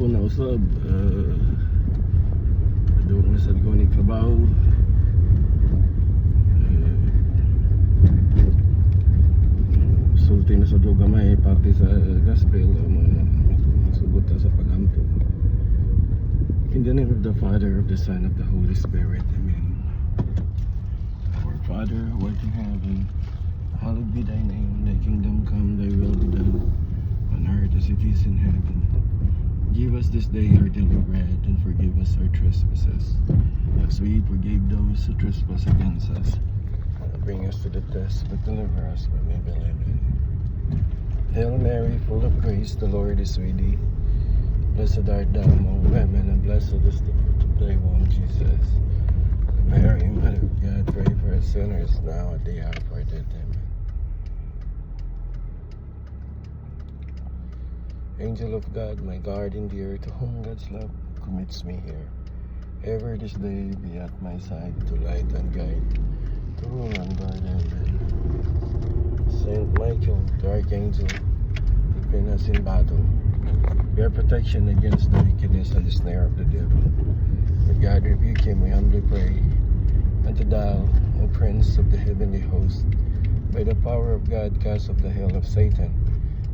hapon na usab doon na sa ko ni trabaho. Sulti na sa gamay parte sa gospel masubot sa pagampo. In the name of the Father, of the Son, of the Holy Spirit, Amen. Our Father who art in heaven, hallowed be thy name. Thy kingdom come, thy will be done on earth as it is in heaven. Give us this day our daily bread, and forgive us our trespasses, as we forgave those who trespass against us. Bring us to the test, but deliver us from evil. Amen. Hail Mary, full of grace, the Lord is with thee. Blessed art thou among women, and blessed is the fruit of thy womb, Jesus. Mary, Mother of God, pray for us sinners, now at the hour of our death. Amen. Angel of God, my guardian dear, to whom God's love commits me here, ever this day be at my side, to light and guide, to rule and guard. Amen. Saint Michael, the Archangel, defend us in battle. Bear protection against the wickedness and the snare of the devil. But God rebuke him, we humbly pray. Unto thou, O Prince of the heavenly host, by the power of God, cast off the hell of Satan,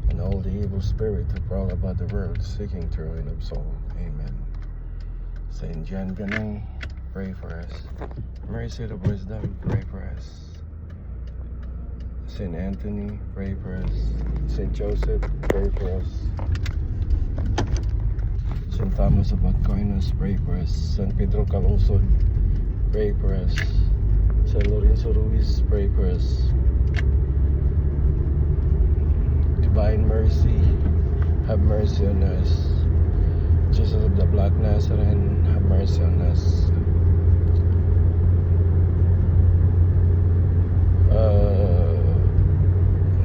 and all the evil spirits who prowl about the world, seeking to ruin of soul. Amen. Saint John Vianney, pray for us. Mary, Seat of Wisdom, pray for us. Saint Anthony, pray for us. Saint Joseph, pray for us. Saint Thomas of Aquinas, pray for us. Saint Pedro Calungsod, pray for us. Saint Lorenzo Ruiz, pray for us. Divine Mercy, have mercy on us. Jesus of the Black Nazarene, have mercy on us.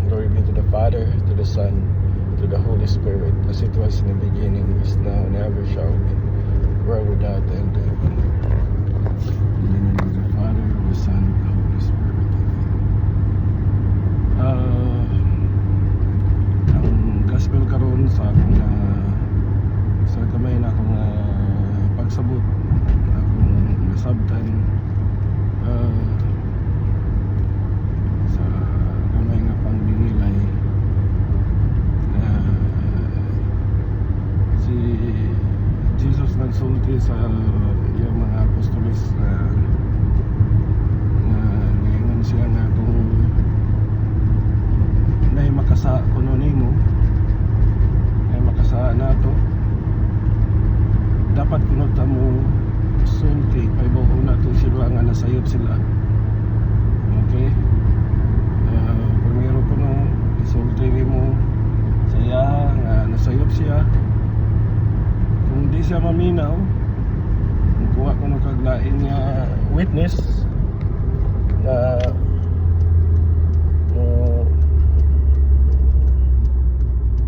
Glory be to the Father, to the Son, to the Holy Spirit, as it was in the beginning, is now, and ever shall be, world without end. Amen. In the name of the Father, of the Son, of the Holy Spirit. Ang gospel karon sa akong sa kamay na akong pagsabot, akong nasabtan sa kamay nga pangbinilay. Si Jesus nagsulti sa iyang mga apostoles na ngayon siya nga kung nay makasa kuno nimo, nay makasa nato, dapat kuno ta mo sulti kay buo na to sila nga nasayop sila. Okay, primero kuno isulti mo saya nga nasayop siya. Kung di siya maminaw, kuha ko ng kaglain niya witness na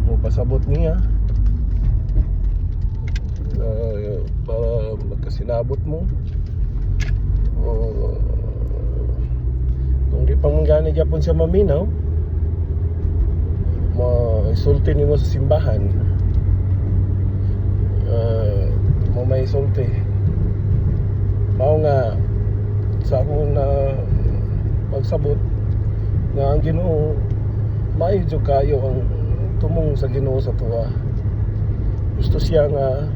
mo pasabot niya para magkasinabot mo. Kung di panggani gyapon siya maminaw, isulti nimo sa simbahan. Mo may sulti mao nga sa akong na pagsabot nga ang Ginoo maayo jud kayo ang tumong sa Ginoo sa tuwa. Gusto siya nga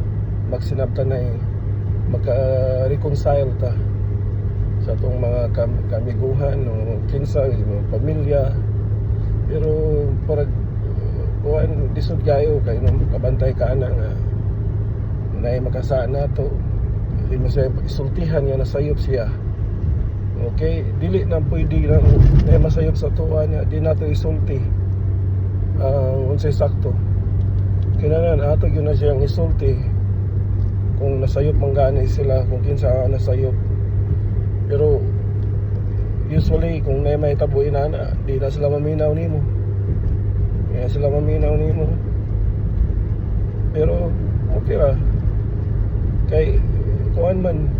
magsinabtanay, magka-reconcile ta sa atong mga kamiguhan o kinsa mga pamilya, pero parang kuan disod kayo kay nung kabantay ka na nga na makasaan nato, hindi mo siya isultihan nga nasayop siya. Okay, dili na pwede na masayop sa tuwa niya, di nato isulti unsay sakto. Kinahanglan ato gyud na siyang isulti kung nasayop man gani sila, kung kinsa nasayop. Pero usually kung may mahitabo inana, di na sila maminaw nimo. Kaya sila maminaw nimo. Pero okay ra. Kay kuan man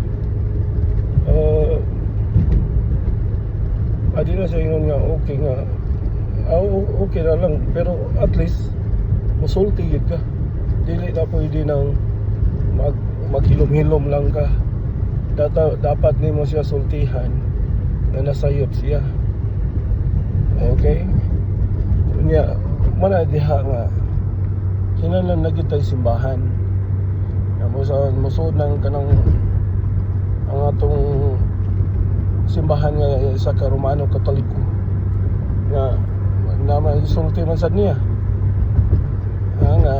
adi na sa ingon nga okay nga okay na lang, pero at least musulti yun ka. dili na pwede nang maghilom-hilom lang ka. Dapat nimo siya sultihan na nasayop siya. Okay? Kunya, mana diha nga kinahanglan na kita'y simbahan. Musod ng kanang ang atong simbahan nga sa Romano Katoliko nga naman isulti man sad niya. Nga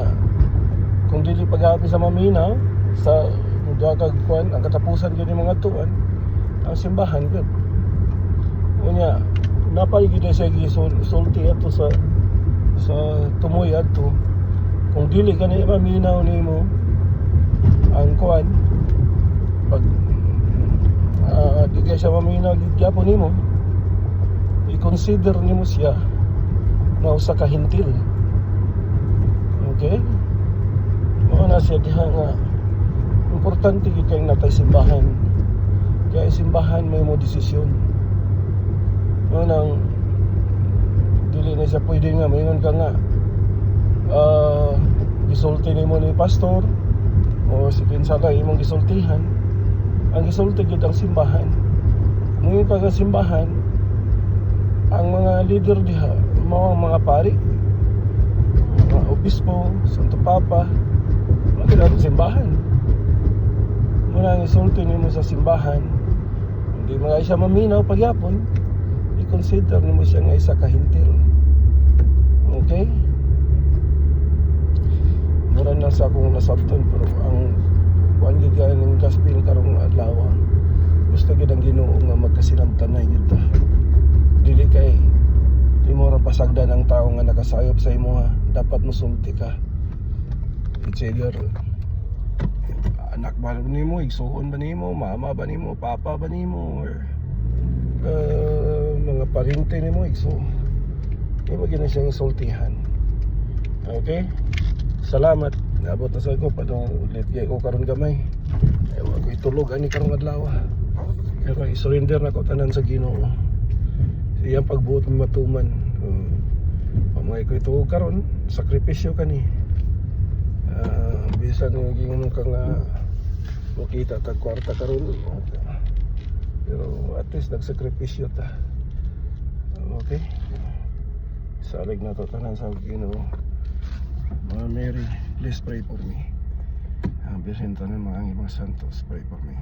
kung dili pag-abi sa maminaw sa duha ka kuan ang katapusan gyud mga tuan ang simbahan gyud. Unya napay gyud siya gisulti ato sa tumoy ato. Kung dili ka na maminaw nimo ang kuan pag di ka siya maminaw gyapon nimo, i-consider nimo siya na usa ka hintil. Okay? Mao na siya diha nga importante gyud kay natay simbahan. Kaya simbahan may mo desisyon. Mao nang dili na siya pwede nga mayon ka nga gisulti nimo ni pastor o si kinsala imong gisultihan. Ang gisulti gyud ang simbahan. Ngayon ka sa simbahan, ang mga leader diha mao ang mga pari, mga obispo, santo papa, mga simbahan. Muna ang isulti nimo sa simbahan, hindi mga siya maminaw pagyapon, i-consider nimo siya nga isa ka hintil. Okay? Mura na sa akong nasabton, pero ang kuan gyud ng gospel karong adlaw gusto gyud ang Ginoo nga magkasinamtanay gyud ta. Dili kay di mo ra pasagdan ang tao nga nakasayop sa imo ha. Dapat mosulti ka. It's either anak ba nimo, igsuon ba nimo, mama ba nimo, papa ba nimo, or mga parinte nimo igsuon. Di mo gyud siyang sultihan. Okay? Salamat. Naabot na sa ko padong late gay ko karon gamay. Ay wa ko itulog ani karong adlaw. Pero i-surrender na ko tanan sa Ginoo. Iyang pagbuot mo matuman. Pamay ko ito karon, sakripisyo kani. Bisan nga gingon ka nga makita tag kwarta karon. Pero at least nagsakripisyo ta. Okay? Salig na to tanan sa Ginoo. Mama Mary, please pray for me. Birhen tanan mga santos, pray for me.